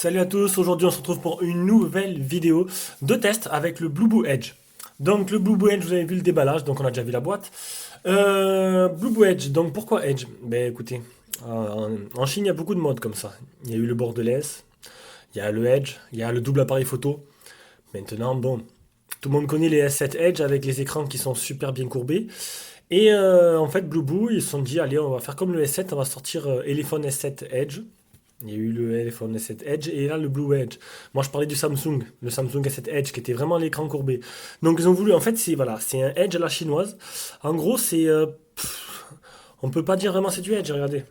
Salut à tous, aujourd'hui on se retrouve pour une nouvelle vidéo de test avec le Blueboo Edge. Donc le Blueboo Edge, vous avez vu le déballage, donc on a déjà vu la boîte. Blueboo Edge, donc pourquoi Edge? Ben écoutez, en Chine il y a beaucoup de modes comme ça. Il y a eu le borderless, il y a le Edge, il y a le double appareil photo. Maintenant, bon, tout le monde connaît les S7 Edge avec les écrans qui sont super bien courbés. Et en fait, Blueboo, ils se sont dit, allez, on va faire comme le S7, on va sortir Elephone S7 Edge. Il y a eu le iPhone S7 Edge et là le Blue Edge. Moi je parlais du Samsung, le Samsung S7 Edge qui était vraiment l'écran courbé. Donc ils ont voulu, en fait c'est voilà, c'est un Edge à la chinoise. En gros c'est, on peut pas dire vraiment c'est du Edge, regardez.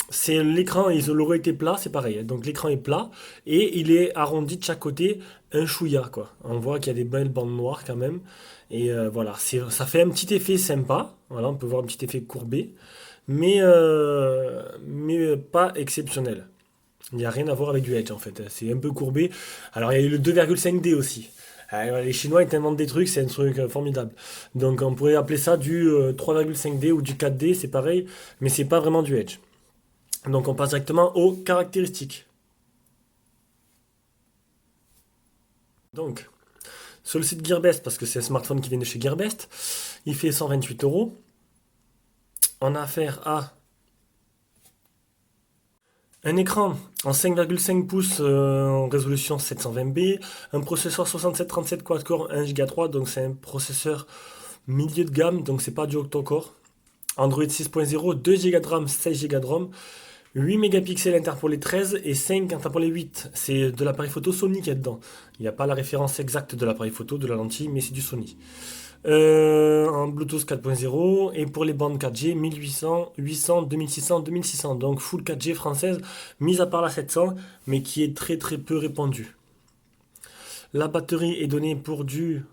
C'est l'écran, il aurait été plat, c'est pareil. Donc l'écran est plat et il est arrondi de chaque côté, un chouïa quoi. On voit qu'il y a des belles bandes noires quand même. Et voilà, ça fait un petit effet sympa. Voilà, on peut voir un petit effet courbé, mais pas exceptionnel. Il n'y a rien à voir avec du Edge en fait. C'est un peu courbé. Alors il y a eu le 2,5D aussi. Les Chinois ils inventent des trucs, c'est un truc formidable. Donc on pourrait appeler ça du 3,5D ou du 4D, c'est pareil, mais c'est pas vraiment du Edge. Donc on passe directement aux caractéristiques. Donc sur le site Gearbest, parce que c'est un smartphone qui vient de chez Gearbest, il fait 128 euros. On a affaire à un écran en 5,5 pouces en résolution 720p, un processeur 6737 quad-core 1 Go 3, donc c'est un processeur milieu de gamme, donc c'est pas du octa-core. Android 6.0, 2 Go de RAM, 16 Go de ROM, 8 mégapixels interpolés 13 et 5 interpolés 8. C'est de l'appareil photo Sony qui est dedans. Il n'y a pas la référence exacte de l'appareil photo, de la lentille, mais c'est du Sony. En Bluetooth 4.0 et pour les bandes 4G 1800, 800, 2600, 2600. Donc full 4G française, mise à part la 700, mais qui est très très peu répandue. La batterie est donnée pour du,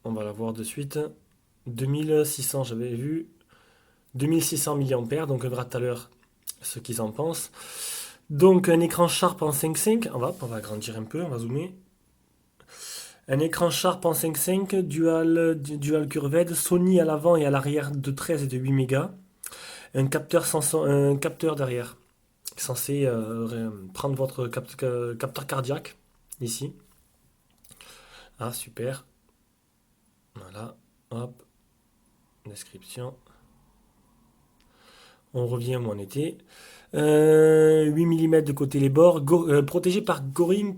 on va la voir de suite, 2600, j'avais vu, 2600 mAh, donc on verra tout à l'heure ce qu'ils en pensent. Donc un écran Sharp en 5.5, on va agrandir un peu, on va zoomer. Un écran Sharp en 5.5, dual curved, Sony à l'avant et à l'arrière de 13 et de 8 mégas. Un capteur derrière, censé prendre votre capteur cardiaque, ici. Ah, super. Voilà, hop, description. On revient où on était. 8 mm de côté les bords, protégé par Gorilla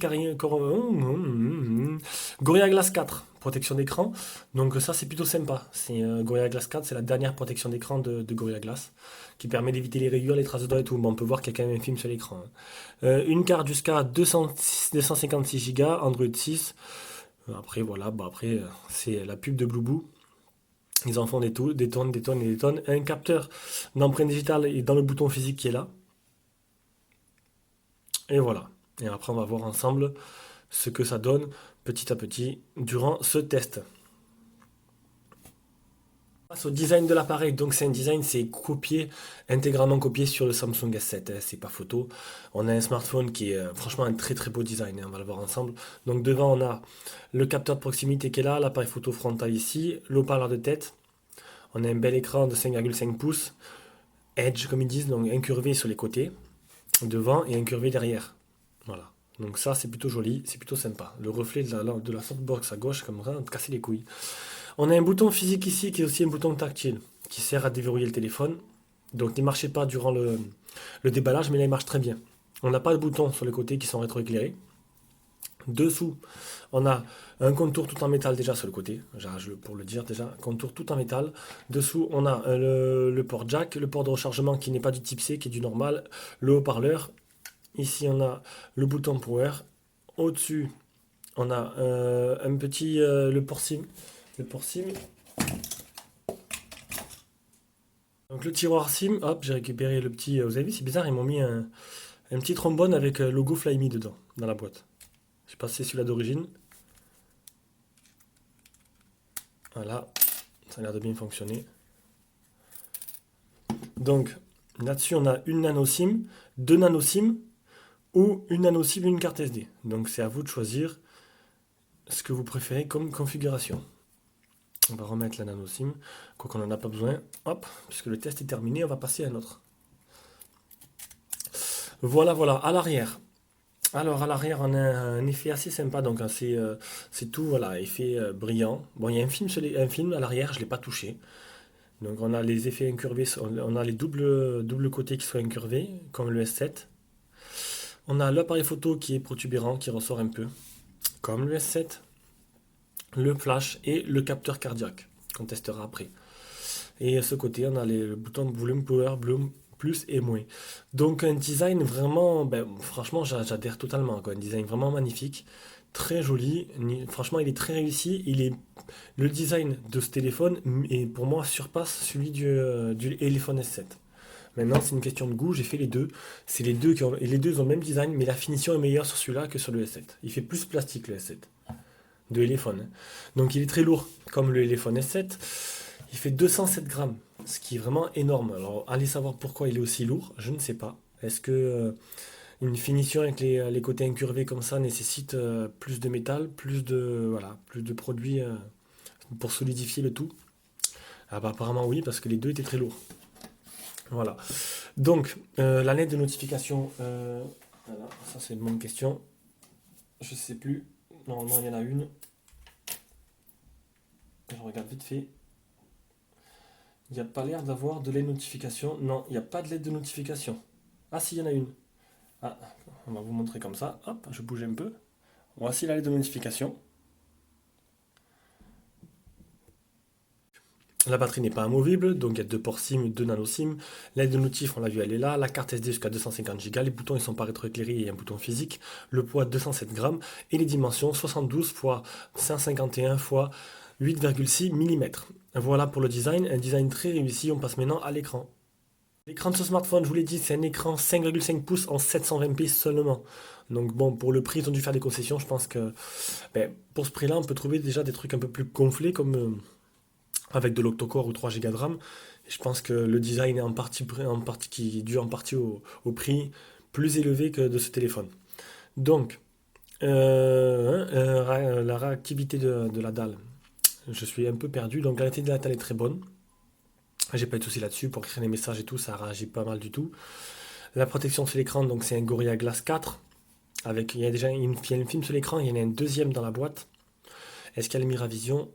Glass 4, protection d'écran. Donc ça c'est plutôt sympa. C'est Gorilla Glass 4, c'est la dernière protection d'écran de Gorilla Glass qui permet d'éviter les rayures, les traces de doigts et tout. Bon, on peut voir qu'il y a quand même un film sur l'écran, hein. Une carte jusqu'à 256 Go, Android 6. Après voilà, bah après c'est la pub de Blueboo. Ils en font des tonnes, des tonnes et des tonnes. Un capteur d'empreinte digitale et dans le bouton physique qui est là. Et voilà. Et après, on va voir ensemble ce que ça donne petit à petit durant ce test. Face au design de l'appareil, donc c'est un design, c'est copié, intégralement copié sur le Samsung S7, hein, c'est pas photo. On a un smartphone qui est franchement un très très beau design, hein, on va le voir ensemble. Donc devant on a le capteur de proximité qui est là, l'appareil photo frontal ici, l'haut-parleur de tête. On a un bel écran de 5,5 pouces, Edge comme ils disent, donc incurvé sur les côtés, devant et incurvé derrière. Voilà. Donc ça c'est plutôt joli, c'est plutôt sympa. Le reflet de la softbox à gauche, comme ça, on te casser les couilles. On a un bouton physique ici qui est aussi un bouton tactile, qui sert à déverrouiller le téléphone. Donc il ne marchait pas durant le déballage, mais là il marche très bien. On n'a pas de boutons sur les côtés qui sont rétroéclairés. Dessous, on a un contour tout en métal déjà sur le côté, pour le dire déjà, contour tout en métal. Dessous, on a le port jack, le port de rechargement qui n'est pas du type C, qui est du normal, le haut-parleur. Ici, on a le bouton power. Au-dessus, on a un petit le port SIM. Le port SIM. Donc le tiroir SIM, hop, j'ai récupéré le petit. Vous avez vu, c'est bizarre, ils m'ont mis un petit trombone avec logo Flyme dedans, dans la boîte. Je sais pas si c'est celui-là d'origine. Voilà, ça a l'air de bien fonctionner. Donc là-dessus, on a une nano SIM, deux nano SIM ou une nano SIM, une carte SD. Donc c'est à vous de choisir ce que vous préférez comme configuration. On va remettre la nano SIM, quoi qu'on n'en a pas besoin. Hop, puisque le test est terminé, on va passer à un autre. Voilà, voilà, à l'arrière. Alors à l'arrière, on a un effet assez sympa, donc hein, c'est tout, voilà, effet brillant. Bon, il y a un film, un film à l'arrière, je l'ai pas touché. Donc on a les effets incurvés, on a les doubles côtés qui sont incurvés, comme le S7. On a l'appareil photo qui est protubérant, qui ressort un peu, comme le S7. Le flash et le capteur cardiaque, qu'on testera après. Et à ce côté, on a les boutons volume, power, bloom, plus et moins. Donc un design vraiment, ben, franchement, j'adhère totalement, quoi. Un design vraiment magnifique, très joli. Franchement, il est très réussi. Le design de ce téléphone, et pour moi, surpasse celui du iPhone S7. Maintenant, c'est une question de goût. J'ai fait les deux. C'est les deux et les deux ont le même design, mais la finition est meilleure sur celui-là que sur le S7. Il fait plus plastique le S7 de téléphone. Donc il est très lourd, comme le téléphone S7. Il fait 207 grammes, ce qui est vraiment énorme. Alors allez savoir pourquoi il est aussi lourd, je ne sais pas. Est-ce que une finition avec les côtés incurvés comme ça nécessite plus de métal, plus de produits pour solidifier le tout? Ah bah apparemment oui, parce que les deux étaient très lourds. Voilà. Donc la lettre de notification, voilà, ça c'est une bonne question. Je sais plus. Normalement il y en a une. Je regarde vite fait. Il n'y a pas l'air d'avoir de l'aide de notification. Non, il n'y a pas de lettre de notification. Ah si, il y en a une. Ah, on va vous montrer comme ça. Hop, je bouge un peu. Voici la lettre de notification. La batterie n'est pas amovible, donc il y a deux ports SIM, deux nano SIM. L'aide de notif, on l'a vu, elle est là. La carte SD jusqu'à 250 Go. Les boutons, ils sont pas rétroéclairés, il y a un bouton physique. Le poids, 207 grammes. Et les dimensions, 72 x 151 x 8,6 mm. Voilà pour le design. Un design très réussi. On passe maintenant à l'écran. L'écran de ce smartphone, je vous l'ai dit, c'est un écran 5,5 pouces en 720p seulement. Donc bon, pour le prix, ils ont dû faire des concessions. Je pense que ben, pour ce prix-là, on peut trouver déjà des trucs un peu plus gonflés, comme avec de l'octa-core ou 3 Go de RAM. Et je pense que le design est qui est dû en partie au prix plus élevé que de ce téléphone. Donc, la réactivité de la dalle, je suis un peu perdu. Donc la réactivité de la dalle est très bonne. J'ai pas eu de soucis là-dessus pour écrire les messages et tout, ça réagit pas mal du tout. La protection sur l'écran, donc c'est un Gorilla Glass 4. Il y a déjà il y a un film sur l'écran, il y en a un deuxième dans la boîte. Est-ce qu'il y a le Miravision?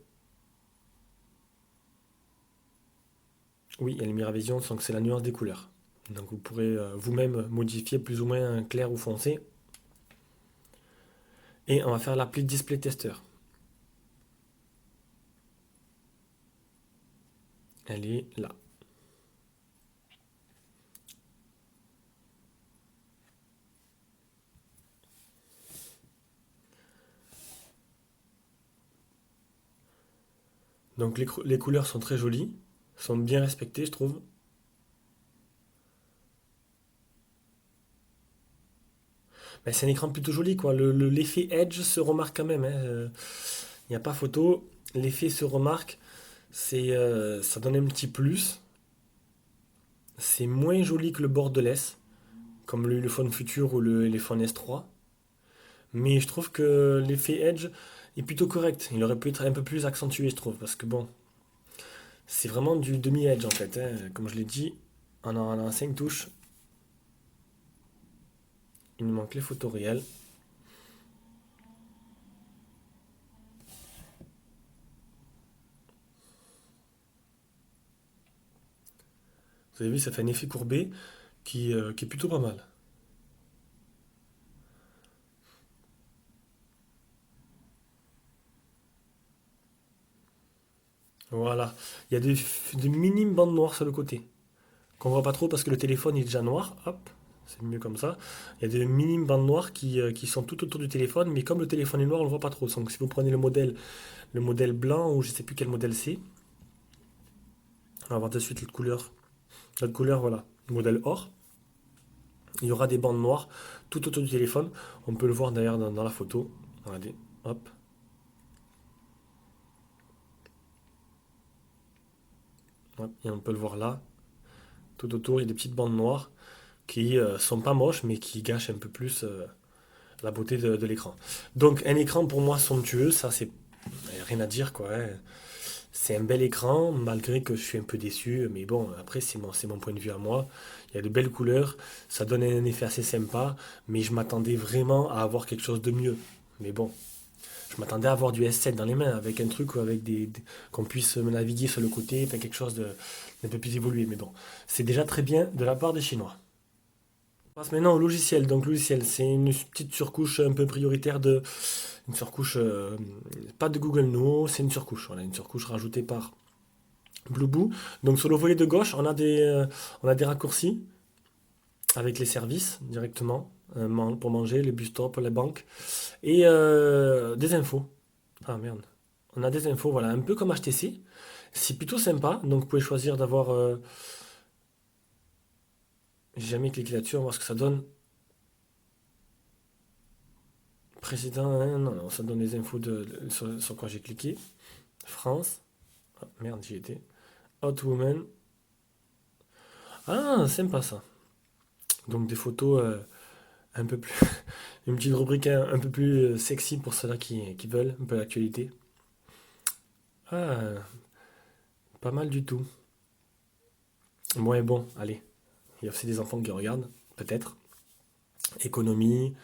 Oui, il y a le Miravision, donc c'est la nuance des couleurs. Donc vous pourrez vous-même modifier plus ou moins un clair ou foncé. Et on va faire l'appli Display Tester. Elle est là. Donc les couleurs sont très jolies, sont bien respectées, je trouve. Mais c'est un écran plutôt joli, quoi. L'effet Edge se remarque quand même, hein. Il n'y a pas photo. L'effet se remarque. Ça donne un petit plus. C'est moins joli que le Borderless, comme le Phone Future ou le téléphone S3. Mais je trouve que l'effet Edge est plutôt correct. Il aurait pu être un peu plus accentué, je trouve. Parce que bon, c'est vraiment du demi-edge en fait, hein. Comme je l'ai dit, on a 5 touches. Il nous manque les photos réelles. Vous avez vu, ça fait un effet courbé qui est plutôt pas mal. Voilà. Il y a des minimes bandes noires sur le côté. Qu'on voit pas trop parce que le téléphone est déjà noir. Hop, c'est mieux comme ça. Il y a des minimes bandes noires qui sont tout autour du téléphone, mais comme le téléphone est noir, on le voit pas trop. Donc si vous prenez le modèle blanc ou je sais plus quel modèle c'est, on va voir de suite l'autre couleur. L'autre couleur, voilà. Le modèle or. Il y aura des bandes noires tout autour du téléphone. On peut le voir d'ailleurs dans la photo. Regardez, hop. Hop, et on peut le voir là. Tout autour, il y a des petites bandes noires qui sont pas moches, mais qui gâchent un peu plus la beauté de l'écran. Donc un écran pour moi somptueux, ça c'est rien à dire quoi, hein. C'est un bel écran, malgré que je suis un peu déçu, mais bon, après c'est mon point de vue à moi. Il y a de belles couleurs, ça donne un effet assez sympa, mais je m'attendais vraiment à avoir quelque chose de mieux. Mais bon, je m'attendais à avoir du S7 dans les mains, avec un truc avec qu'on puisse naviguer sur le côté, enfin quelque chose d'un peu plus évolué. Mais bon, c'est déjà très bien de la part des Chinois. On passe maintenant au logiciel. Donc logiciel, c'est une petite surcouche un peu prioritaire une surcouche, pas de Google No, c'est une surcouche. Voilà, une surcouche rajoutée par Blueboo. Donc sur le volet de gauche, on a des raccourcis avec les services directement pour manger, les bus stops, les banques et des infos. Ah merde. On a des infos, voilà, un peu comme HTC. C'est plutôt sympa. Donc vous pouvez choisir d'avoir. J'ai jamais cliqué là-dessus, on va voir ce que ça donne. Président, hein, non, non, ça donne les infos sur quoi j'ai cliqué. France. Ah, merde, j'y étais. Hot Woman. Ah, sympa ça. Donc des photos un peu plus. Une petite rubrique un peu plus sexy pour ceux-là qui veulent un peu l'actualité. Ah, pas mal du tout. Ouais, bon, allez. Il y a aussi des enfants qui regardent, peut-être. Économie,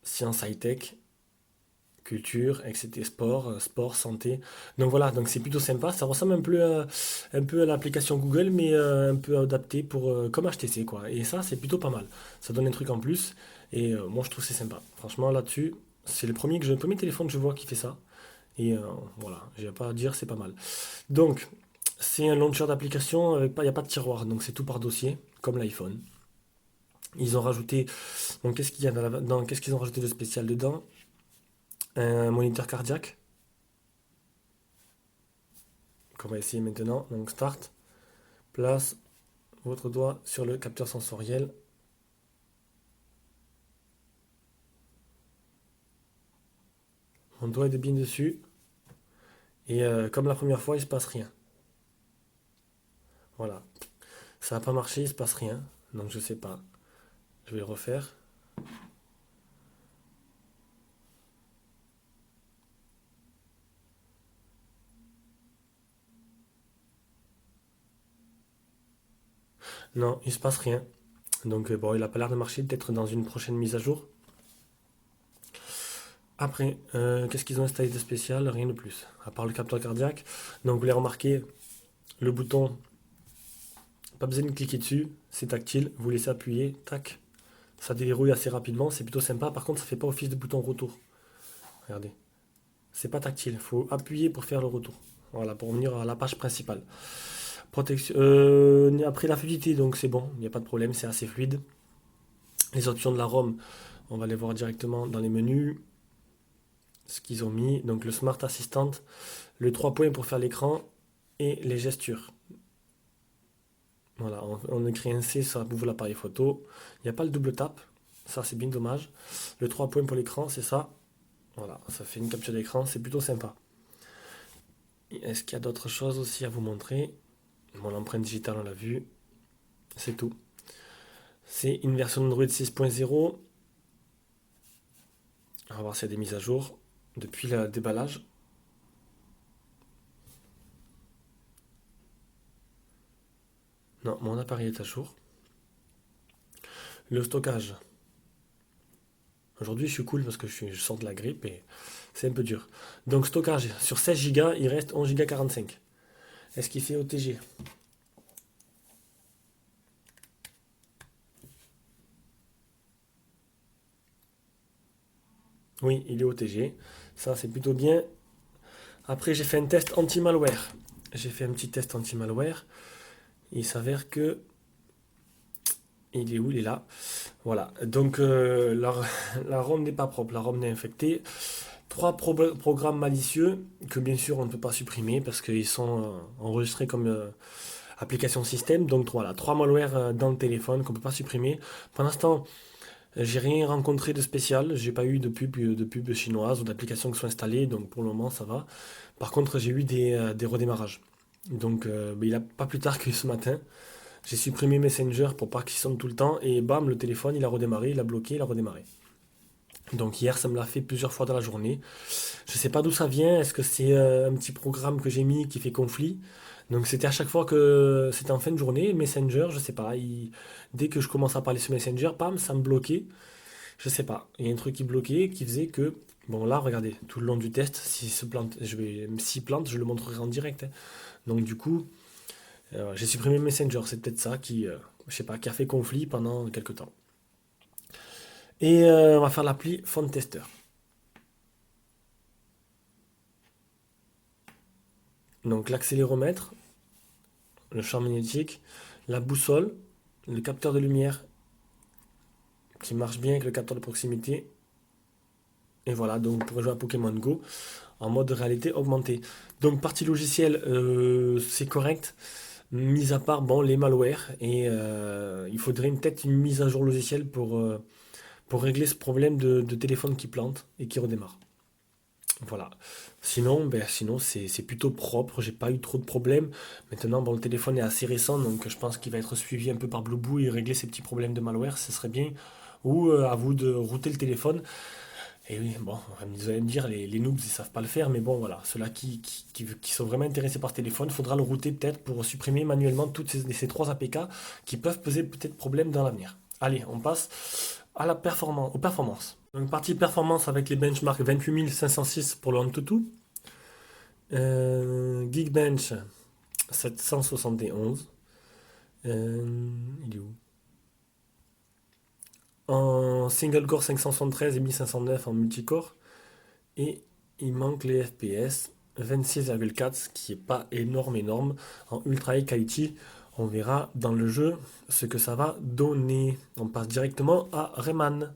sciences high-tech, culture, etc. Sport, santé. Donc voilà, donc c'est plutôt sympa. Ça ressemble un peu à l'application Google, mais un peu adapté comme HTC, quoi. Et ça, c'est plutôt pas mal. Ça donne un truc en plus. Et moi, je trouve que c'est sympa. Franchement, là-dessus, c'est le premier téléphone que je vois qui fait ça. Et voilà, j'ai pas à dire, c'est pas mal. Donc, c'est un launcher d'application, il n'y a pas de tiroir, donc c'est tout par dossier, comme l'iPhone. Ils ont rajouté, donc qu'est-ce qu'il y a qu'est-ce qu'ils ont rajouté de spécial dedans? Un moniteur cardiaque, qu'on va essayer maintenant. Donc start, place votre doigt sur le capteur sensoriel. Mon doigt est bien dessus. Et comme la première fois, il se passe rien. Voilà. Ça n'a pas marché, il se passe rien. Donc je sais pas. Je vais le refaire. Non, il se passe rien. Donc bon, il a pas l'air de marcher, peut-être dans une prochaine mise à jour. Après, qu'est-ce qu'ils ont installé de spécial? Rien de plus, à part le capteur cardiaque. Donc vous l'avez remarqué, le bouton, pas besoin de cliquer dessus, c'est tactile, vous laissez appuyer, tac, ça déverrouille assez rapidement, c'est plutôt sympa. Par contre, ça fait pas office de bouton retour. Regardez, c'est pas tactile, il faut appuyer pour faire le retour. Voilà, pour revenir à la page principale. Protection, après la fluidité, donc c'est bon, il n'y a pas de problème, c'est assez fluide. Les options de la ROM, on va les voir directement dans les menus. Ce qu'ils ont mis, donc le Smart Assistant, le 3 points pour faire l'écran et les gestures. Voilà, on écrit un C, ça ouvre l'appareil photo. Il n'y a pas le double tap, ça c'est bien dommage. Le 3 points pour l'écran, c'est ça. Voilà, ça fait une capture d'écran, c'est plutôt sympa. Est-ce qu'il y a d'autres choses aussi à vous montrer? Bon, l'empreinte digitale, on l'a vu. C'est tout. C'est une version Android 6.0. On va voir s'il y a des mises à jour depuis le déballage. Non, mon appareil est à jour. Le stockage. Aujourd'hui, je suis cool parce que je sors de la grippe et c'est un peu dur. Donc, stockage, sur 16 Go, il reste 11 Go 45. Est-ce qu'il fait OTG? Oui, il est OTG. Ça, c'est plutôt bien. Après, j'ai fait un test anti-malware. J'ai fait un petit test anti-malware. Il s'avère que. Il est où? Il est là. Voilà. Donc, la ROM n'est pas propre. La ROM n'est infectée. Trois programmes malicieux que, bien sûr, on ne peut pas supprimer parce qu'ils sont enregistrés comme application système. Donc, voilà. Trois malwares dans le téléphone qu'on ne peut pas supprimer. Pour l'instant, j'ai rien rencontré de spécial. J'ai pas eu de pub chinoise ou d'applications qui sont installées. Donc, pour le moment, ça va. Par contre, j'ai eu des redémarrages. Donc, il a pas plus tard que ce matin. J'ai supprimé Messenger pour pas qu'il sonne tout le temps et bam, le téléphone il a redémarré, il a bloqué, il a redémarré. Donc hier, ça me l'a fait plusieurs fois dans la journée. Je sais pas d'où ça vient. Est-ce que c'est un petit programme que j'ai mis qui fait conflit? Donc c'était à chaque fois que c'était en fin de journée, Messenger, je sais pas. Dès que je commence à parler sur Messenger, pam, ça me bloquait. Je sais pas. Il y a un truc qui bloquait, qui faisait que, bon là, regardez, tout le long du test, s'il se plante, s'il plante, je le montrerai en direct, hein. Donc du coup, j'ai supprimé Messenger. C'est peut-être ça qui, je sais pas, qui a fait conflit pendant quelques temps. Et on va faire l'appli Phone Tester. Donc l'accéléromètre, le champ magnétique, la boussole, le capteur de lumière qui marche bien avec le capteur de proximité. Et voilà, donc pour jouer à Pokémon Go en mode réalité augmentée. Donc partie logicielle, c'est correct, mis à part bon, les malwares. Et il faudrait peut-être une mise à jour logicielle pour régler ce problème de téléphone qui plante et qui redémarre. Voilà. Sinon, sinon c'est plutôt propre, j'ai pas eu trop de problèmes. Maintenant, bon, le téléphone est assez récent, donc je pense qu'il va être suivi un peu par Blueboo et régler ces petits problèmes de malware, ce serait bien. Ou à vous de router le téléphone. Et oui, bon, vous allez me dire, les noobs, ils savent pas le faire, mais bon, voilà, ceux-là qui sont vraiment intéressés par ce téléphone, il faudra le router peut-être pour supprimer manuellement toutes ces trois APK qui peuvent poser peut-être problème dans l'avenir. Allez, on passe à la performance, aux performances. Donc, partie performance avec les benchmarks 28506 pour le Antutu, Geekbench 771. Il est où? En single core 573 et 1509 en multicore. Et il manque les FPS 26,4, ce qui est pas énorme. En Ultra High Quality, on verra dans le jeu ce que ça va donner. On passe directement à Rayman.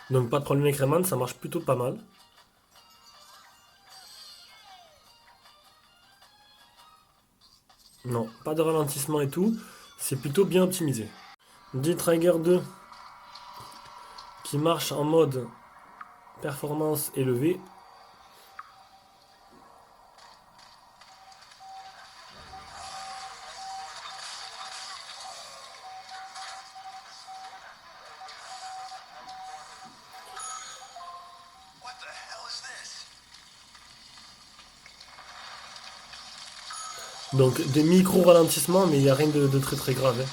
Donc pas de problème avec Rayman, ça marche plutôt pas mal. Non, pas de ralentissement et tout, c'est plutôt bien optimisé. D-Trigger 2 qui marche en mode performance élevée. Donc des micro-ralentissements, mais il n'y a rien de très très grave, hein.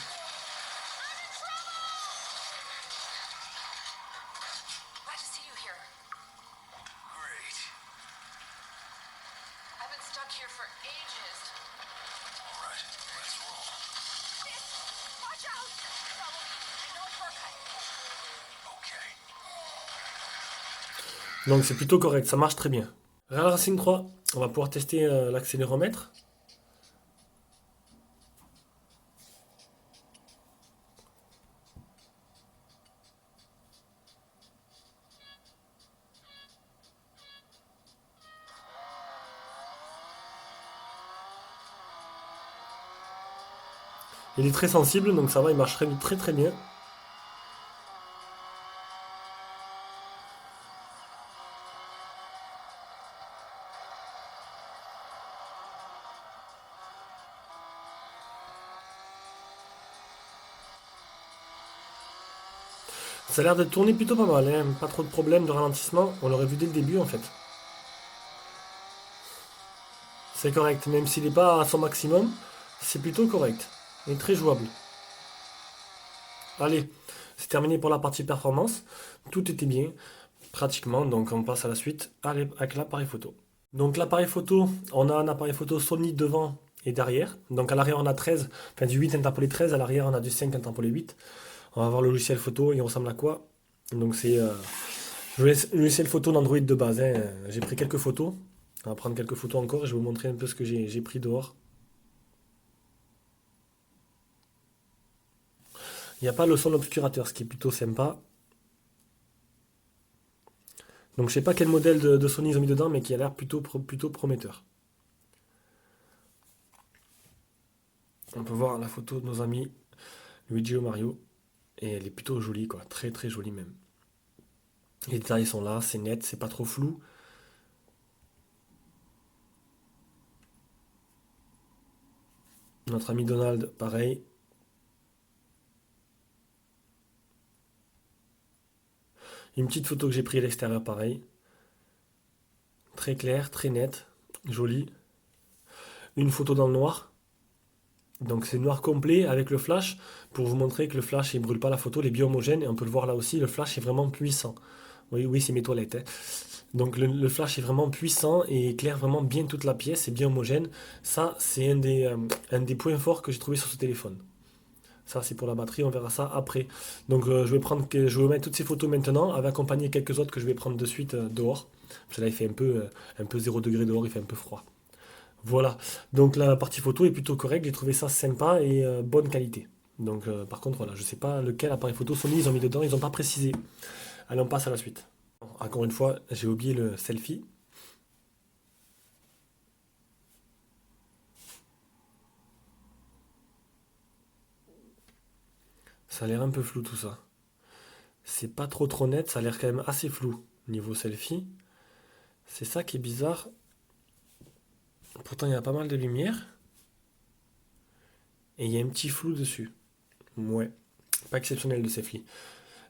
Glad to see you here. Great. I've been stuck here for ages. All right, let's roll. Watch out! Follow me. I know a shortcut. Okay. Donc c'est plutôt correct, ça marche très bien. Real Racing 3, on va pouvoir tester l'accéléromètre. Il est très sensible, donc ça va, il marche très très bien. Ça a l'air de tourner plutôt pas mal, hein. Pas trop de problèmes de ralentissement. On l'aurait vu dès le début en fait. C'est correct, même s'il n'est pas à son maximum, c'est plutôt correct. Et très jouable. Allez, c'est terminé pour la partie performance. Tout était bien, pratiquement, donc on passe à la suite avec l'appareil photo. Donc l'appareil photo, on a un appareil photo Sony devant et derrière. Donc à l'arrière on a 13, enfin du 8 interpolé 13, à l'arrière on a du 5 interpolé 8. On va voir le logiciel photo, il ressemble à quoi? Donc c'est le logiciel photo d'Android de base, hein. J'ai pris quelques photos. On va prendre quelques photos encore et je vais vous montrer un peu ce que j'ai pris dehors. Il n'y a pas le son obscurateur, ce qui est plutôt sympa. Donc je sais pas quel modèle de Sony ils ont mis dedans, mais qui a l'air plutôt prometteur. On peut voir la photo de nos amis Luigi et Mario. Et elle est plutôt jolie, quoi. Très très jolie même. Les détails sont là, c'est net, c'est pas trop flou. Notre ami Donald, pareil. Une petite photo que j'ai prise à l'extérieur, pareil. Très claire, très nette, jolie. Une photo dans le noir. Donc c'est noir complet avec le flash pour vous montrer que le flash il brûle pas la photo, il est bien homogène et on peut le voir là aussi, le flash est vraiment puissant. Oui, oui, c'est mes toilettes, hein. Donc le flash est vraiment puissant et éclaire vraiment bien toute la pièce, c'est bien homogène. Ça, c'est un des points forts que j'ai trouvé sur ce téléphone. Ça, c'est pour la batterie, on verra ça après. Donc je vais mettre toutes ces photos maintenant, avec accompagner quelques autres que je vais prendre de suite dehors. Parce que là, il fait un peu 0 degré dehors, il fait un peu froid. Voilà. Donc la partie photo est plutôt correcte, j'ai trouvé ça sympa et bonne qualité. Donc par contre, voilà, je sais pas lequel appareil photo Sony ils ont mis dedans, ils n'ont pas précisé. Allez, on passe à la suite. Encore une fois, j'ai oublié le selfie. Ça a l'air un peu flou tout ça. C'est pas trop net, ça a l'air quand même assez flou niveau selfie. C'est ça qui est bizarre. Pourtant, il y a pas mal de lumière et il y a un petit flou dessus. Ouais, pas exceptionnel de selfie.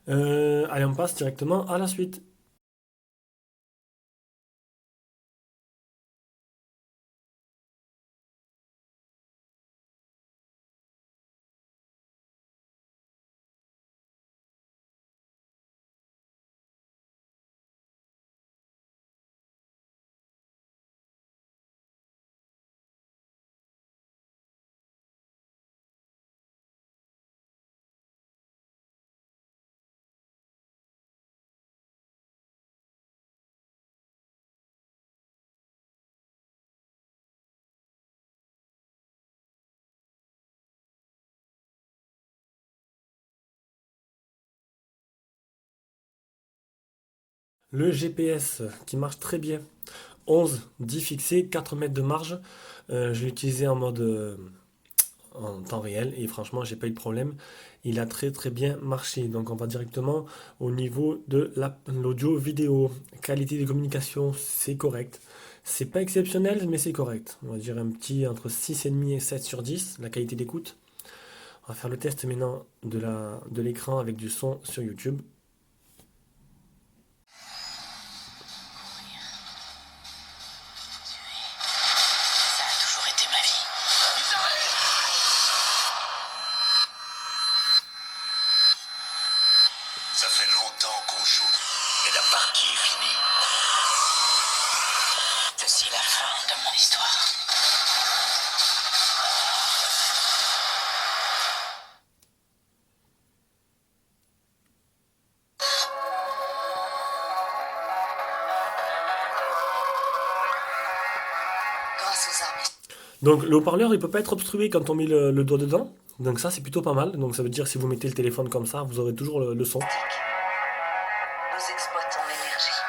Allez, on passe directement à la suite. Le GPS qui marche très bien. 11, 10 fixé, 4 mètres de marge. Je l'ai utilisé en mode en temps réel et franchement, j'ai pas eu de problème. Il a très très bien marché. Donc on va directement au niveau de l'audio vidéo. Qualité de communication, c'est correct. C'est pas exceptionnel, mais c'est correct. On va dire un petit entre 6,5 et 7 sur 10, la qualité d'écoute. On va faire le test maintenant de l'écran avec du son sur YouTube. Ça a toujours été ma vie. Ça fait longtemps qu'on joue, et la partie est finie. Ceci est la fin de mon histoire. Grâce aux armes. Donc le haut-parleur, il peut pas être obstrué quand on met le doigt dedans. Donc ça, c'est plutôt pas mal. Donc ça veut dire si vous mettez le téléphone comme ça, vous aurez toujours le son. Nous exploitons l'énergie.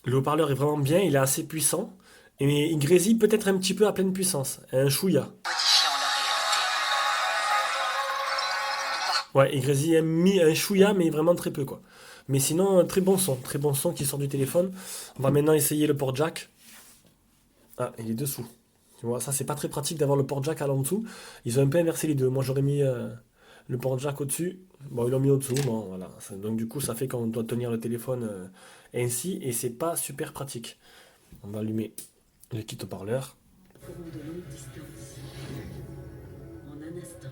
Le haut-parleur est vraiment bien, il est assez puissant. Et il grésille peut-être un petit peu à pleine puissance. Un chouïa. Modifiant la réalité. Ouais, il grésille un chouïa, mais vraiment très peu, quoi. Mais sinon, un très bon son. Très bon son qui sort du téléphone. On va maintenant essayer le port jack. Ah, il est dessous. Tu vois, ça, c'est pas très pratique d'avoir le port jack à l'en dessous. Ils ont un peu inversé les deux. Moi, j'aurais mis le port jack au-dessus. Bon, ils l'ont mis au-dessous. Bon, voilà. Donc, du coup, ça fait qu'on doit tenir le téléphone ainsi. Et c'est pas super pratique. On va allumer le kit haut-parleur. Courant de longue distance. En un instant.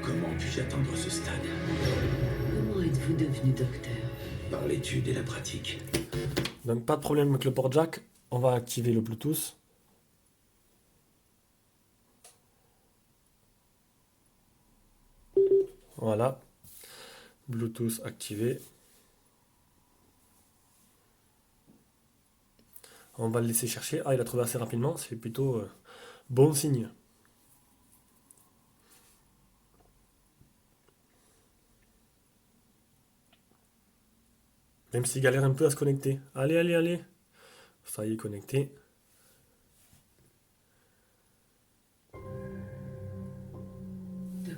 Comment puis-je atteindre ce stade? Comment êtes-vous devenu docteur? Par l'étude et la pratique. Donc, pas de problème avec le port jack. On va activer le Bluetooth. Voilà. Bluetooth activé. On va le laisser chercher. Ah, il a trouvé assez rapidement. C'est plutôt bon signe. Même s'il galère un peu à se connecter. Allez, allez, allez. Ça y est, connecté.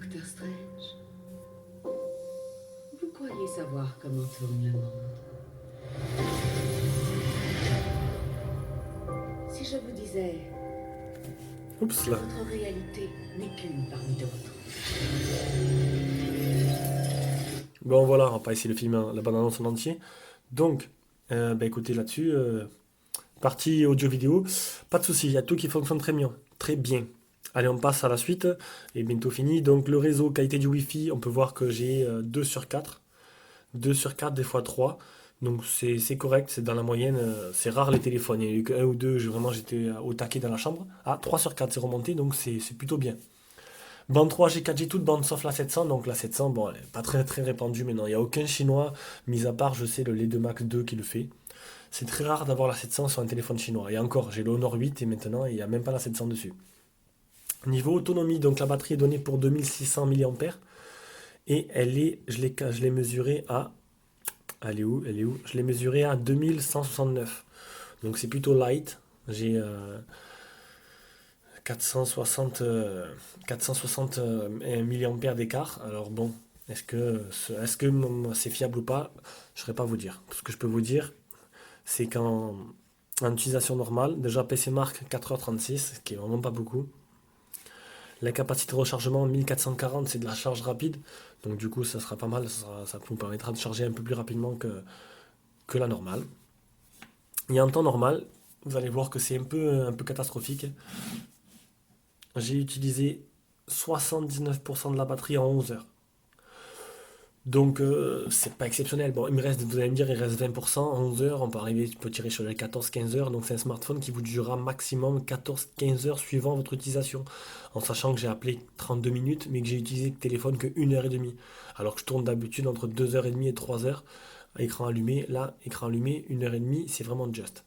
Docteur Strange, vous croyez savoir comment tourne le monde. Si je vous disais Oups que là. votre réalité n'est qu'une parmi d'autres. Bon voilà, on va pas essayer le film, hein, la bande-annonce en entier. Donc, bah écoutez là-dessus, partie audio-vidéo, pas de souci, il y a tout qui fonctionne très bien, très bien. Allez, on passe à la suite, et bientôt fini. Donc le réseau, qualité du Wi-Fi, on peut voir que j'ai 2 sur 4. 2 sur 4, des fois 3. Donc c'est correct, c'est dans la moyenne. C'est rare les téléphones. Il n'y a eu qu'un ou deux, vraiment j'étais au taquet dans la chambre. Ah, 3 sur 4, c'est remonté, donc c'est plutôt bien. Bande 3G, 4G, toute bande sauf la 700. Donc la 700, bon, elle n'est pas très très répandue maintenant. Il n'y a aucun chinois, mis à part, je sais, le Lede Max 2 qui le fait. C'est très rare d'avoir la 700 sur un téléphone chinois. Et encore, j'ai le Honor 8 et maintenant il n'y a même pas la 700 dessus. Niveau autonomie, donc la batterie est donnée pour 2600 mAh. Et elle est, je l'ai mesurée à. Elle est où? Elle est où? Je l'ai mesurée à 2169. Donc c'est plutôt light. J'ai 460, 460 mAh d'écart. Alors bon, est-ce que c'est fiable ou pas? Je ne saurais pas vous dire. Ce que je peux vous dire, c'est en utilisation normale, déjà PC marque 4h36, ce qui est vraiment pas beaucoup. La capacité de rechargement 1440, c'est de la charge rapide. Donc du coup, ça sera pas mal. Ça vous permettra de charger un peu plus rapidement que la normale. Et en temps normal, vous allez voir que c'est un peu catastrophique. J'ai utilisé 79% de la batterie en 11 heures. Donc c'est pas exceptionnel. Bon, il me reste, vous allez me dire, il reste 20% en 11 heures. On peut tirer sur les 14-15 heures. Donc c'est un smartphone qui vous durera maximum 14-15 heures suivant votre utilisation. En sachant que j'ai appelé 32 minutes, mais que j'ai utilisé le téléphone que 1h30. Alors que je tourne d'habitude entre 2h30 et 3 heures. Écran allumé, là, écran allumé, 1h30, c'est vraiment just.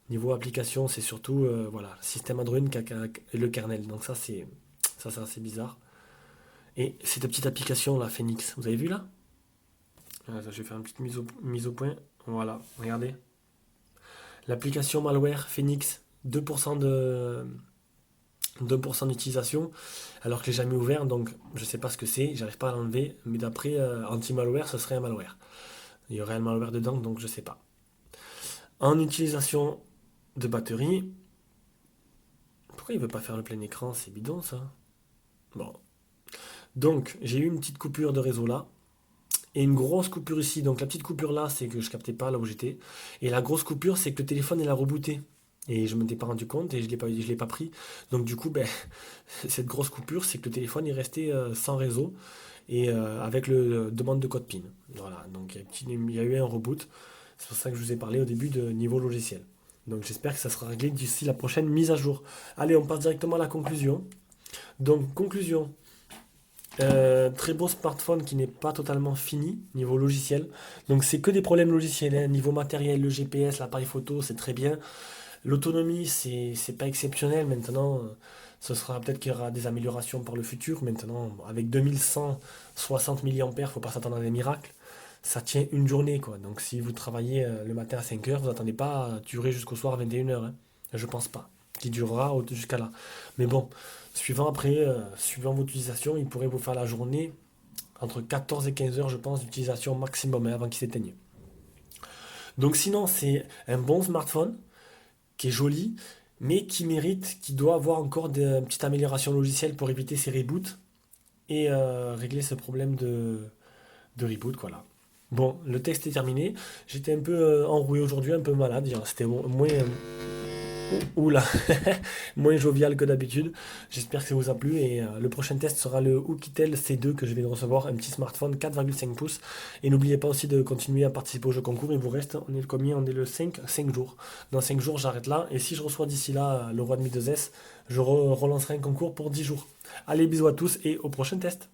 Niveau application, c'est surtout voilà, système Android et le kernel. Donc ça c'est assez bizarre. Et cette petite application là, Phoenix, vous avez vu là? Je vais faire une petite mise au point. Voilà, regardez. L'application malware Phoenix, 2% de 2% d'utilisation, alors que je l'ai jamais ouvert, donc je sais pas ce que c'est, j'arrive pas à l'enlever, mais d'après anti-malware, ce serait un malware. Il y aurait un malware dedans, donc je sais pas. En utilisation de batterie, pourquoi il veut pas faire le plein écran? C'est bidon ça. Bon. Donc j'ai eu une petite coupure de réseau là, et une grosse coupure ici. Donc la petite coupure là, c'est que je captais pas là où j'étais. Et la grosse coupure, c'est que le téléphone il a rebooté. Et je ne m'étais pas rendu compte et je l'ai pas pris. Donc du coup, ben, cette grosse coupure, c'est que le téléphone est resté sans réseau et avec le demande de code PIN. Voilà, donc il y a eu un reboot. C'est pour ça que je vous ai parlé au début de niveau logiciel. Donc j'espère que ça sera réglé d'ici la prochaine mise à jour. Allez, on passe directement à la conclusion. Donc conclusion. Très beau smartphone qui n'est pas totalement fini niveau logiciel. Donc c'est que des problèmes logiciels, hein. Niveau matériel, le GPS, l'appareil photo, c'est très bien. L'autonomie, c'est pas exceptionnel. Maintenant, ce sera peut-être qu'il y aura des améliorations pour le futur. Maintenant, avec 2160 mAh, faut pas s'attendre à des miracles. Ça tient une journée, quoi. Donc si vous travaillez le matin à 5 heures, vous attendez pas à durer jusqu'au soir à 21 heures, hein. Je pense pas. Qui durera jusqu'à là. Mais bon, suivant votre utilisation, il pourrait vous faire la journée entre 14 et 15 heures, je pense, d'utilisation maximum, hein, avant qu'il s'éteigne. Donc sinon, c'est un bon smartphone qui est joli, mais qui doit avoir encore une petite amélioration logicielle pour éviter ces reboots et régler ce problème de reboot, quoi, là. Bon, le texte est terminé. J'étais un peu enroué aujourd'hui, un peu malade. C'était moins, oula, moins jovial que d'habitude. J'espère que ça vous a plu. Et le prochain test sera le Oukitel C2 que je vais recevoir, un petit smartphone 4,5 pouces. Et n'oubliez pas aussi de continuer à participer au jeu concours. Il vous reste, on est le combien? On est le 5 jours. Dans 5 jours, j'arrête là. Et si je reçois d'ici là le Roi de Mi 2S, je relancerai un concours pour 10 jours. Allez, bisous à tous et au prochain test.